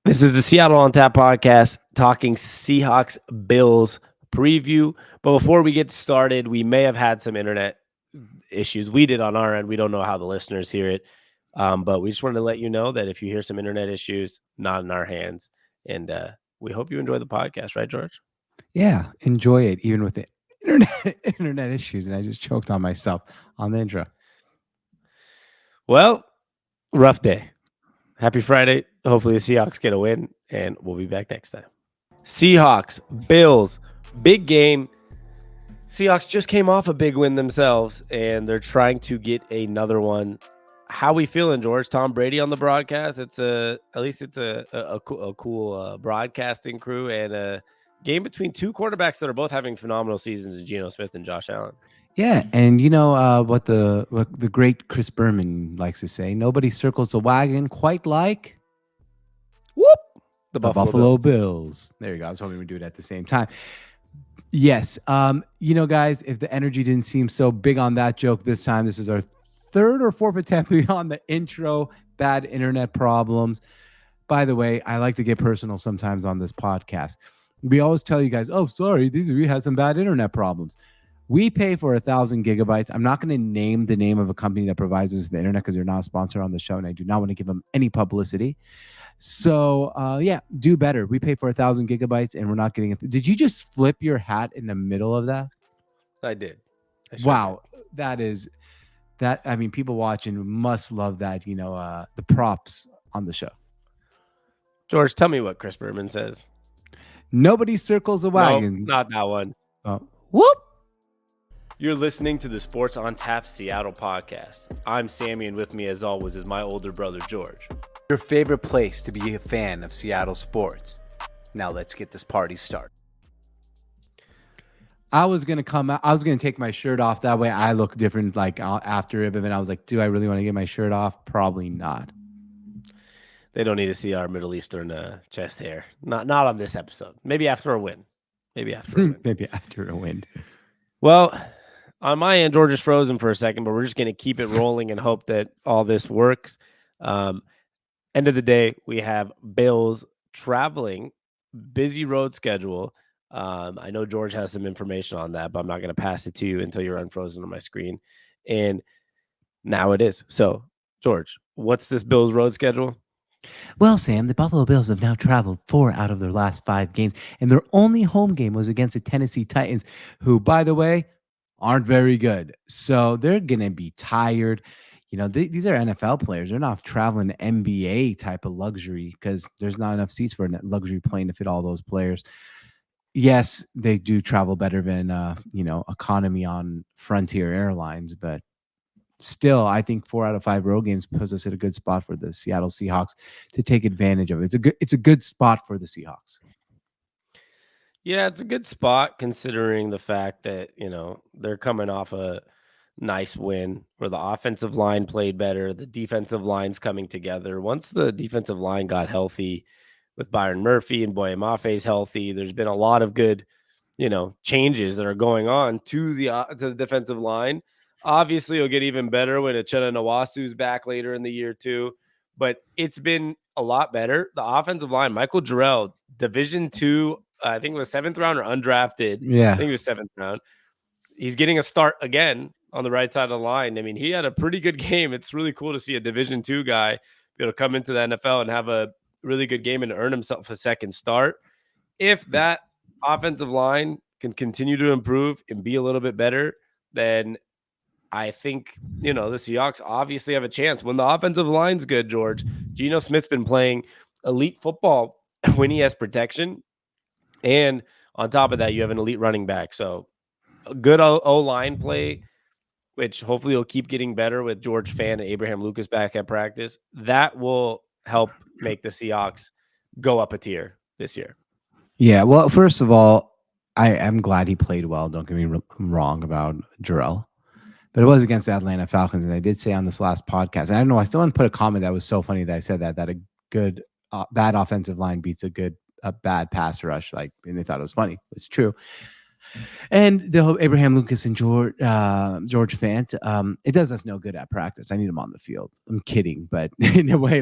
This is the Seattle on Tap podcast talking Seahawks Bills preview. But before we get started, we may have had some internet issues. We did on our end. We don't know how the listeners hear it. But we just wanted to let you know that if you hear some internet issues, not in our hands. And we hope you enjoy the podcast, right, George? Yeah, enjoy it, even with the internet issues. And I just choked on myself on the intro. Well, rough day. Happy Friday. Hopefully the Seahawks get a win, and we'll be back next time. Seahawks, Bills, big game. Seahawks just came off a big win themselves, and they're trying to get another one. How we feeling, George? Tom Brady on the broadcast. It's at least it's a cool broadcasting crew, and a game between two quarterbacks that are both having phenomenal seasons in Geno Smith and Josh Allen. Yeah, and you know what the great Chris Berman likes to say: nobody circles the wagon quite like whoop the Buffalo Bills. There you go. I was hoping we'd do it at the same time. Yes, you know, guys, if the energy didn't seem so big on that joke this time, this is our third or fourth attempt on the intro. Bad internet problems. By the way, I like to get personal sometimes on this podcast. We always tell you guys, "Oh, sorry, we had some bad internet problems." We pay for 1,000 gigabytes. I'm not going to name the name of a company that provides us the internet because they're not a sponsor on the show, and I do not want to give them any publicity. So, yeah, do better. We pay for 1,000 gigabytes, and we're not getting it. Did you just flip your hat in the middle of that? I did. Wow, did. I mean, people watching must love that. You know, the props on the show. George, tell me what Chris Berman says. Nobody circles the wagon. No, not that one. Whoop. You're listening to the Sports on Tap Seattle podcast. I'm Sammy, and with me, as always, is my older brother, George. Your favorite place to be a fan of Seattle sports. Now let's get this party started. I was going to come out. I was going to take my shirt off. That way I look different like after it. But then I was like, do I really want to get my shirt off? Probably not. They don't need to see our Middle Eastern chest hair. Not on this episode. Maybe after a win. Maybe after a win. Well, on my end, George is frozen for a second, but we're just going to keep it rolling and hope that all this works. End of the day, we have Bills traveling, busy road schedule. I know George has some information on that, but I'm not going to pass it to you until you're unfrozen on my screen. And now it is. So, George, what's this Bills road schedule? Well, Sam, the Buffalo Bills have now traveled 4 out of their last 5 games, and their only home game was against the Tennessee Titans, who, by the way, aren't very good. So they're going to be tired. You know, these are NFL players. They're not traveling NBA type of luxury because there's not enough seats for a luxury plane to fit all those players. Yes, they do travel better than, economy on Frontier Airlines, but still, I think 4 out of 5 road games puts us at a good spot for the Seattle Seahawks to take advantage of it. It's a good spot for the Seahawks. Yeah, it's a good spot considering the fact that, they're coming off a nice win where the offensive line played better. The defensive line's coming together. Once the defensive line got healthy with Byron Murphy and Boye Maffe's healthy, there's been a lot of good, changes that are going on to the defensive line. Obviously, it'll get even better when Uchenna Nwasu's back later in the year too. But it's been a lot better. The offensive line, Michael Jarrell, Division II, I think it was 7th round or undrafted. Yeah. I think it was 7th round. He's getting a start again on the right side of the line. I mean, he had a pretty good game. It's really cool to see a Division II guy be able to come into the NFL and have a really good game and earn himself a second start. If that offensive line can continue to improve and be a little bit better, then I think, the Seahawks obviously have a chance. When the offensive line's good, George, Geno Smith's been playing elite football when he has protection. And on top of that, you have an elite running back. So a good O-line play, which hopefully will keep getting better with George Fant and Abraham Lucas back at practice. That will help make the Seahawks go up a tier this year. Yeah, well, first of all, I am glad he played well. Don't get me wrong about Jarrell. But it was against the Atlanta Falcons, and I did say on this last podcast, and I don't know, I still didn't put a comment that was so funny that I said that a good bad offensive line beats a bad pass rush, and they thought it was funny. It's true. And the Abraham Lucas and George Fant, it does us no good at practice. I need him on the field. I'm kidding, but in a way,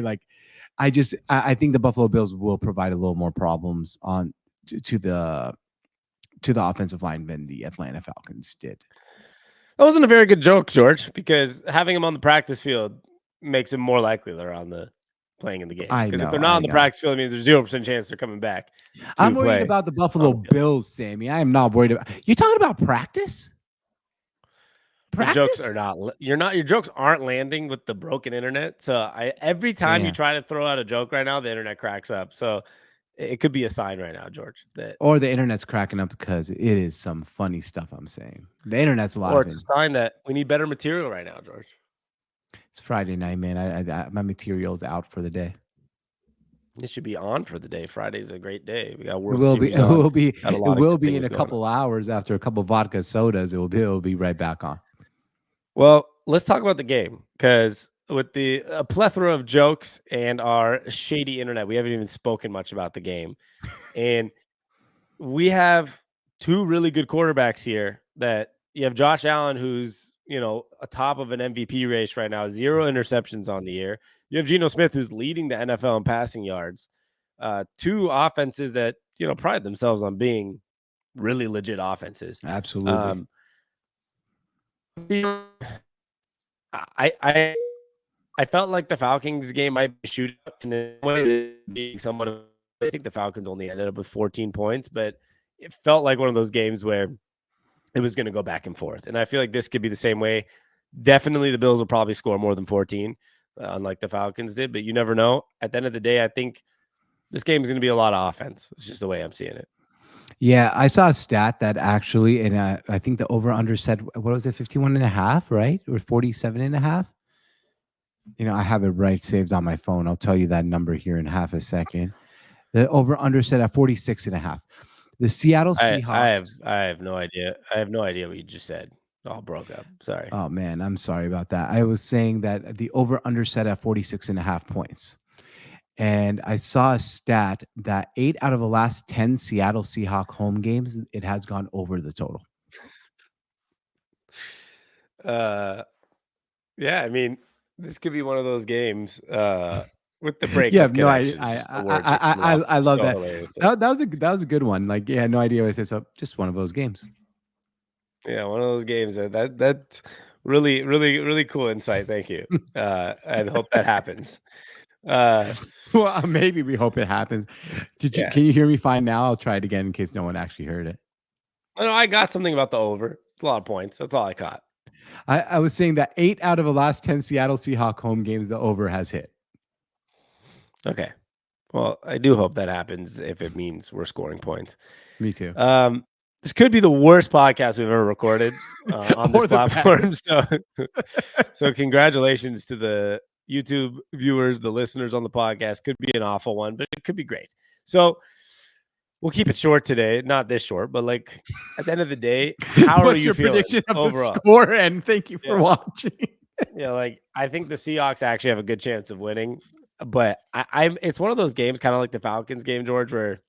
I think the Buffalo Bills will provide a little more problems to the offensive line than the Atlanta Falcons did. That wasn't a very good joke, George, because having him on the practice field makes it more likely they're on the playing in the game. Because if they're not on the practice field, it means there's 0% chance they're coming back. I'm worried about the Buffalo Bills, Sammy. I am not worried about. You're talking about practice? Your jokes are not. Your jokes aren't landing with the broken internet. So every time you try to throw out a joke right now, the internet cracks up. So it could be a sign right now, George, or the internet's cracking up because it is some funny stuff I'm saying. The internet's laughing. Or it's a sign that we need better material right now, George. It's Friday night, man. My material's out for the day. It should be on for the day. Friday's a great day. We got World Series on. It will be in a couple hours after a couple vodka sodas. It will be right back on. Well, let's talk about the game, because with the plethora of jokes and our shady internet, we haven't even spoken much about the game. And we have two really good quarterbacks here. That you have Josh Allen, who's, atop of an MVP race right now, 0 interceptions on the year. You have Geno Smith, who's leading the NFL in passing yards. Two offenses that, pride themselves on being really legit offenses. Absolutely. I felt like the Falcons game might be shooting in a way being somewhat of, I think the Falcons only ended up with 14 points, but it felt like one of those games where it was going to go back and forth. And I feel like this could be the same way. Definitely the Bills will probably score more than 14, unlike the Falcons did, but you never know. At the end of the day, I think this game is going to be a lot of offense. It's just the way I'm seeing it. Yeah, I saw a stat that actually, and I think the over-under said, what was it, 51.5, right? Or 47.5? I have it right saved on my phone. I'll tell you that number here in half a second. The over-under said at 46.5. The Seattle Seahawks. I have no idea. I have no idea what you just said. All broke up. Sorry. Oh, man, I'm sorry about that. I was saying that the over-under set at 46.5 points. And I saw a stat that 8 out of the last 10 Seattle Seahawks home games, it has gone over the total. Yeah, I mean, this could be one of those games with the break. Yeah, no, I love that. That was a good one. Like, yeah, no idea what I said. So just one of those games. Yeah, one of those games. That's really, really, really cool insight. Thank you. I hope that happens. Well, maybe we hope it happens. Can you hear me fine now? I'll try it again in case no one actually heard it. No, I got something about the over. It's a lot of points. That's all I caught. I was saying that 8 out of the last 10 Seattle Seahawks home games, the over has hit. Okay. Well, I do hope that happens if it means we're scoring points. Me too. This could be the worst podcast we've ever recorded on this platform. So congratulations to the YouTube viewers, the listeners on the podcast. Could be an awful one, but it could be great. So we'll keep it short today. Not this short, but like at the end of the day, how are you feeling prediction of overall? The score, and thank you for watching. Yeah, like I think the Seahawks actually have a good chance of winning, but it's one of those games, kind of like the Falcons game, George, where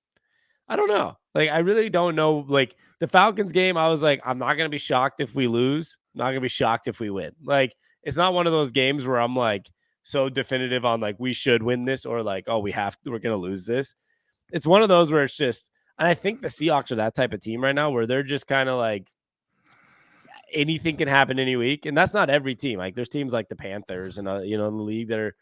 I don't know. Like, I really don't know. Like the Falcons game, I was like, I'm not going to be shocked if we lose. I'm not going to be shocked if we win. Like, it's not one of those games where I'm like so definitive on like, we should win this, or like, oh, we're going to lose this. It's one of those where it's just, and I think the Seahawks are that type of team right now where they're just kind of like, anything can happen any week. And that's not every team. Like there's teams like the Panthers and, in the league that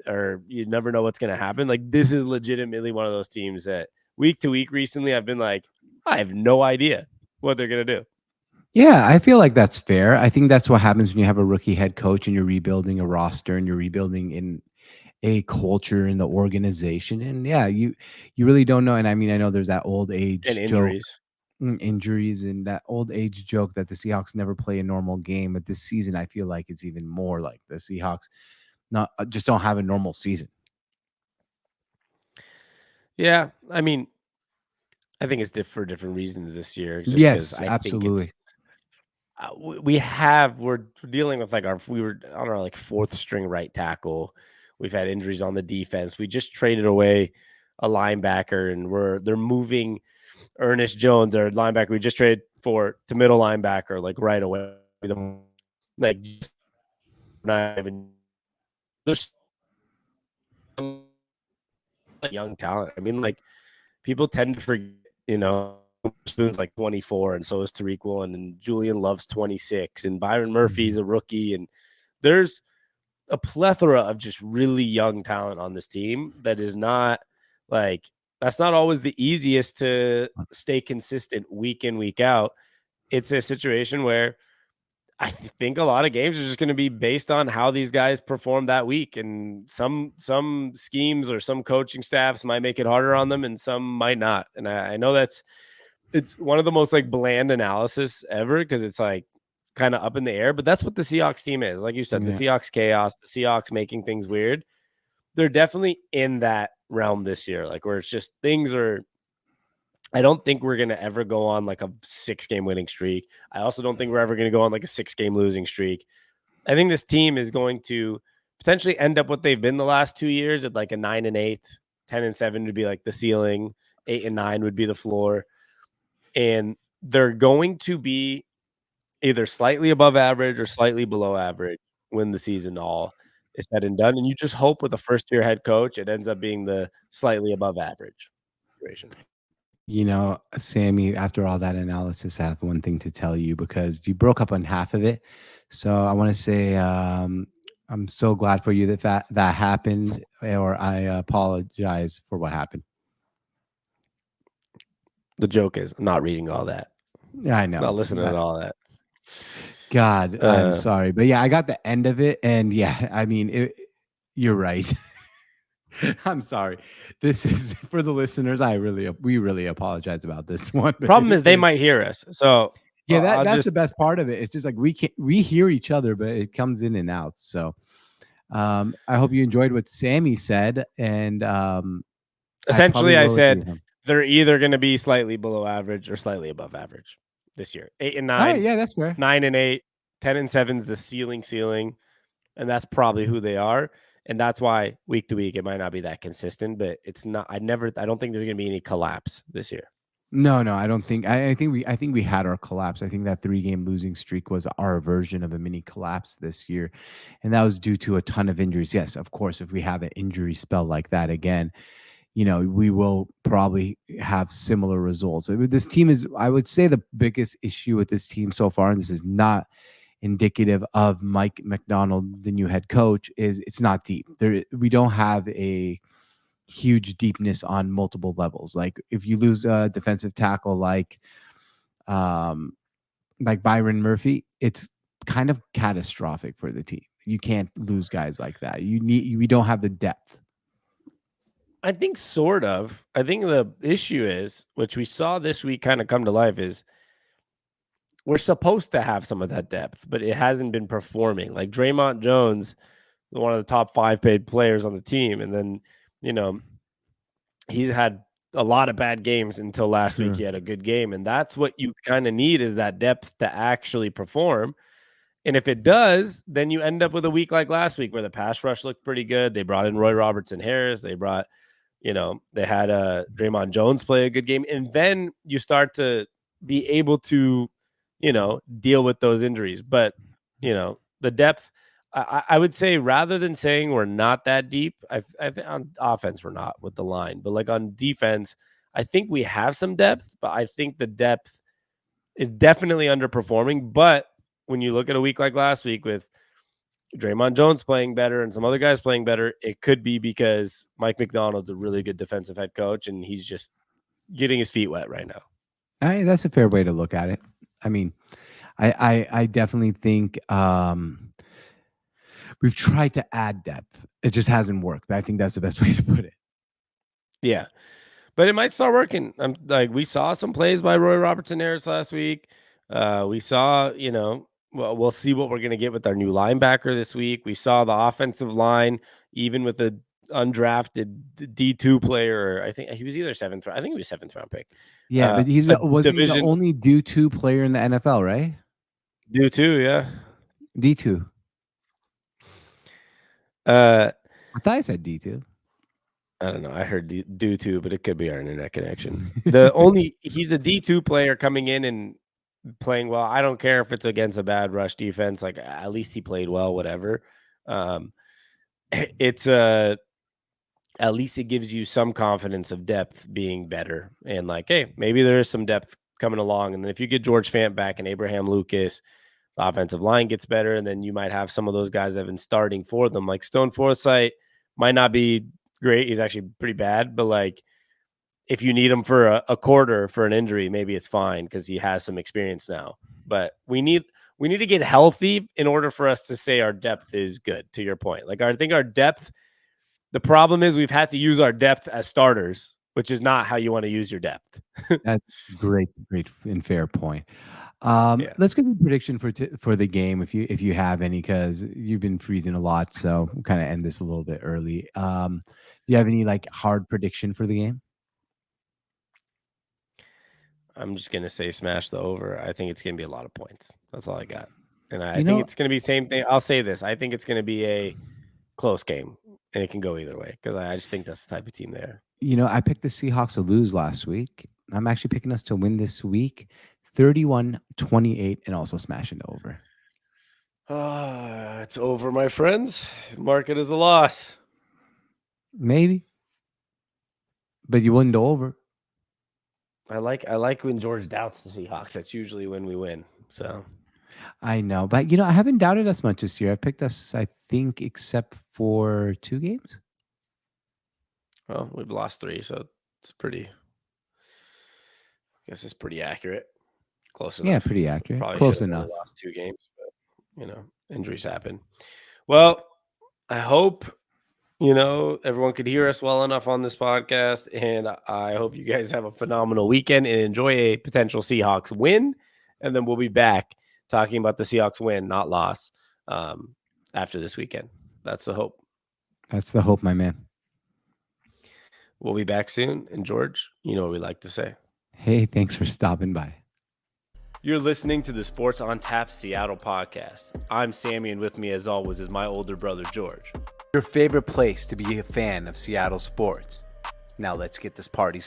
are you never know what's going to happen. Like this is legitimately one of those teams that week to week recently, I've been like, I have no idea what they're going to do. Yeah, I feel like that's fair. I think that's what happens when you have a rookie head coach and you're rebuilding a roster and you're rebuilding in a culture in the organization. And yeah, you really don't know. And I mean, I know there's that old age and injuries. Injuries and that old age joke that the Seahawks never play a normal game. But this season, I feel like it's even more like the Seahawks just don't have a normal season. Yeah, I mean, I think it's for different reasons this year. Just yes, absolutely. We're dealing with we were on our like fourth string right tackle. We've had injuries on the defense. We just traded away a linebacker, and they're moving Ernest Jones, our linebacker, we just traded to middle linebacker like right away. Like not even there's young talent. I mean, like people tend to forget, Spoon's like 24, and so is Tariq Woolen, and Julian Love's 26, and Byron Murphy's a rookie, and there's a plethora of just really young talent on this team that is not like that's not always the easiest to stay consistent week in, week out. It's a situation where I think a lot of games are just going to be based on how these guys perform that week, and some schemes or some coaching staffs might make it harder on them, and some might not. And I know it's one of the most like bland analysis ever because it's like kind of up in the air, but that's what the Seahawks team is. Like you said, the Seahawks chaos, the Seahawks making things weird. They're definitely in that realm this year, like where it's just things are. I don't think we're going to ever go on like a 6-game winning streak. I also don't think we're ever going to go on like a 6-game losing streak. I think this team is going to potentially end up what they've been the last 2 years at like a 9-8, 10-7 would be like the ceiling, 8-9 would be the floor. And they're going to be either slightly above average or slightly below average when the season all is said and done. And you just hope with a first-year head coach, it ends up being the slightly above average situation. Sammy, after all that analysis, I have one thing to tell you because you broke up on half of it. So I want to say I'm so glad for you that happened, or I apologize for what happened. The joke is I'm not reading all that. Yeah, I know. Not listening to all that. God, I'm sorry. But yeah, I got the end of it. And yeah, I mean, you're right. I'm sorry. This is for the listeners. We really apologize about this one. Problem is they might hear us. So yeah, that's the best part of it. It's just like we hear each other, but it comes in and out. So I hope you enjoyed what Sammy said. And essentially I said they're either going to be slightly below average or slightly above average this year. 8-9. Right, yeah, that's fair. 9-8, 10-7 is the ceiling. And that's probably who they are. And that's why week to week, it might not be that consistent, but it's not, I don't think there's going to be any collapse this year. No, I don't think, I think we had our collapse. I think that 3-game losing streak was our version of a mini collapse this year. And that was due to a ton of injuries. Yes, of course, if we have an injury spell like that again, we will probably have similar results. This team is, I would say the biggest issue with this team so far, and this is not indicative of Mike McDonald, the new head coach, is it's not deep. We don't have a huge deepness on multiple levels. Like if you lose a defensive tackle like Byron Murphy, it's kind of catastrophic for the team. You can't lose guys like that. We don't have the depth. I think sort of. I think the issue is, which we saw this week kind of come to life, is we're supposed to have some of that depth, but it hasn't been performing. Like Draymond Jones, one of the top 5 paid players on the team. And then, he's had a lot of bad games until last week. He had a good game. And that's what you kind of need, is that depth to actually perform. And if it does, then you end up with a week like last week where the pass rush looked pretty good. They brought in Roy Robertson Harris. They brought, they had Draymond Jones play a good game. And then you start to be able to, deal with those injuries. But, the depth, I would say, rather than saying we're not that deep, I think on offense we're not with the line. But like on defense, I think we have some depth, but I think the depth is definitely underperforming. But when you look at a week like last week with Draymond Jones playing better and some other guys playing better, it could be because Mike McDonald's a really good defensive head coach and he's just getting his feet wet right now. That's a fair way to look at it. I mean, I definitely think we've tried to add depth. It just hasn't worked. I think that's the best way to put it. Yeah. But it might start working. We saw some plays by Roy Robertson Harris last week. We saw, we'll see what we're going to get with our new linebacker this week. We saw the offensive line, even with the undrafted D2 player. I think he was either 7th round. I think he was 7th round pick. Yeah, but he the only D2 player in the NFL, right? D2, yeah. D2. I thought I said D2. I don't know. I heard D2, but it could be our internet connection. He's a D2 player coming in and playing well. I don't care if it's against a bad rush defense. Like, at least he played well, whatever. It's at least it gives you some confidence of depth being better. And like, hey, maybe there is some depth coming along. And then if you get George Fant back and Abraham Lucas, the offensive line gets better, and then you might have some of those guys that have been starting for them. Like Stone Forsythe might not be great. He's actually pretty bad, but like if you need him for a quarter for an injury, maybe it's fine because he has some experience now. But we need to get healthy in order for us to say our depth is good, to your point. Like I think our depth, the problem is we've had to use our depth as starters, which is not how you want to use your depth. That's great and fair point. Let's get a prediction for the game if you have any, because you've been freezing a lot, so we'll kind of end this a little bit early. Do you have any like hard prediction for the game? I'm just gonna say smash the over. I think it's gonna be a lot of points. That's all I got, and I think it's gonna be the same thing. I'll say this: I think it's gonna be a close game, and it can go either way because I just think that's the type of team there. I picked the Seahawks to lose last week. I'm actually picking us to win this week, 31-28, and also smashing the over. It's over, my friends. Mark it as a loss. Maybe, but you wouldn't go over. I like when George doubts the Seahawks. That's usually when we win. So I know, but I haven't doubted us much this year. I picked us, I think, except for 2 games. Well, we've lost 3, so it's pretty. I guess it's pretty accurate. Close enough. Yeah, pretty accurate. Probably close enough. Lost 2 games, but injuries happen. Well, I hope everyone could hear us well enough on this podcast, and I hope you guys have a phenomenal weekend and enjoy a potential Seahawks win. And then we'll be back talking about the Seahawks win, not loss, after this weekend. That's the hope. That's the hope, my man. We'll be back soon. And George, you know what we like to say. Hey, thanks for stopping by. You're listening to the Sports on Tap Seattle podcast. I'm Sammy, and with me, as always, is my older brother, George. Your favorite place to be a fan of Seattle sports. Now let's get this party started.